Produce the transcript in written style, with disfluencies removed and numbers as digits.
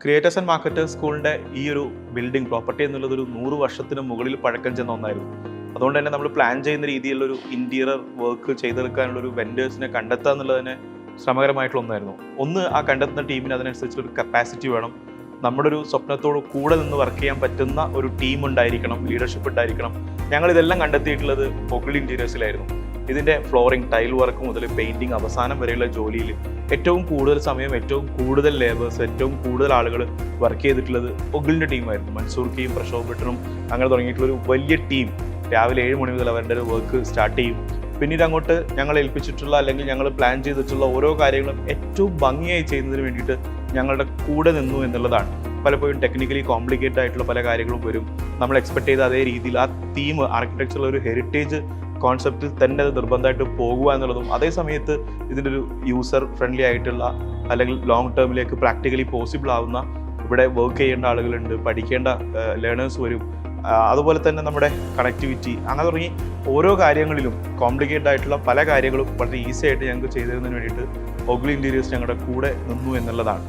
Creators and marketers സ്കൂളിൻ്റെ ഈ ഒരു ബിൽഡിംഗ് പ്രോപ്പർട്ടി എന്നുള്ളത് ഒരു 100 വർഷത്തിന് മുകളിൽ പഴക്കം ചെന്ന ഒന്നായിരുന്നു. അതുകൊണ്ട് തന്നെ നമ്മൾ പ്ലാൻ ചെയ്യുന്ന രീതിയിലുള്ളൊരു ഇൻറ്റീരിയർ വർക്ക് ചെയ്തെടുക്കാനുള്ളൊരു വെൻഡേഴ്സിനെ കണ്ടെത്തുക എന്നുള്ളത് തന്നെ ശ്രമകരമായിട്ടുള്ള ഒന്നായിരുന്നു. ഒന്ന്, ആ കണ്ടെത്തുന്ന ടീമിന് അതിനനുസരിച്ചുള്ളൊരു കപ്പാസിറ്റി വേണം. നമ്മുടെ ഒരു സ്വപ്നത്തോട് കൂടെ നിന്ന് വർക്ക് ചെയ്യാൻ പറ്റുന്ന ഒരു ടീം ഉണ്ടായിരിക്കണം, ലീഡർഷിപ്പ് ഉണ്ടായിരിക്കണം. ഞങ്ങളിതെല്ലാം കണ്ടെത്തിയിട്ടുള്ളത് ഒഗിൾ ഇൻറ്റീരിയേഴ്സിലായിരുന്നു. ഇതിൻ്റെ ഫ്ലോറിംഗ്, ടൈൽ വർക്ക് മുതൽ പെയിൻറ്റിങ് അവസാനം വരെയുള്ള ജോലിയിൽ ഏറ്റവും കൂടുതൽ സമയം, ഏറ്റവും കൂടുതൽ ലേബേഴ്സ്, ഏറ്റവും കൂടുതൽ ആളുകൾ വർക്ക് ചെയ്തിട്ടുള്ളത് ഒഗിളിൻ്റെ ടീമായിരുന്നു. മൻസൂർ കെയും പ്രശോഭ് ഭട്ടും അങ്ങനെ തുടങ്ങിയിട്ടുള്ളൊരു വലിയ ടീം രാവിലെ 7 മണി മുതൽ അവരുടെ ഒരു വർക്ക് സ്റ്റാർട്ട് ചെയ്യും. പിന്നീട് അങ്ങോട്ട് ഞങ്ങൾ ഏൽപ്പിച്ചിട്ടുള്ള അല്ലെങ്കിൽ ഞങ്ങൾ പ്ലാൻ ചെയ്തിട്ടുള്ള ഓരോ കാര്യങ്ങളും ഏറ്റവും ഭംഗിയായി ചെയ്യുന്നതിന് വേണ്ടിയിട്ട് ഞങ്ങളുടെ കൂടെ നിന്നു എന്നുള്ളതാണ്. പലപ്പോഴും ടെക്നിക്കലി കോംപ്ലിക്കേറ്റഡ് ആയിട്ടുള്ള പല കാര്യങ്ങളും വരും. നമ്മൾ എക്സ്പെക്ട് ചെയ്ത അതേ രീതിയിൽ ആ തീം, ആർക്കിടെക്ചറിൽ ഒരു ഹെറിറ്റേജ് കോൺസെപ്റ്റിൽ തന്നെ അത് നിർബന്ധമായിട്ട് പോകുക എന്നുള്ളതും, അതേ സമയത്ത് ഇതിൻ്റെ ഒരു യൂസർ ഫ്രണ്ട്ലി ആയിട്ടുള്ള അല്ലെങ്കിൽ ലോങ് ടേമിലേക്ക് പ്രാക്ടിക്കലി പോസിബിൾ ആവുന്ന, ഇവിടെ വർക്ക് ചെയ്യേണ്ട ആളുകളുണ്ട്, പഠിക്കേണ്ട ലേണേഴ്സ് വരും, അതുപോലെ തന്നെ നമ്മുടെ കണക്ടിവിറ്റി, അങ്ങനെ തുടങ്ങി ഓരോ കാര്യങ്ങളിലും കോംപ്ലിക്കേറ്റഡ് ആയിട്ടുള്ള പല കാര്യങ്ങളും വളരെ ഈസി ആയിട്ട് ഞങ്ങൾക്ക് ചെയ്തു തരുന്നതിന് വേണ്ടിയിട്ട് ഒഗിൾ ഇൻറ്റീരിയേഴ്സ് ഞങ്ങളുടെ കൂടെ നിന്നു എന്നുള്ളതാണ്.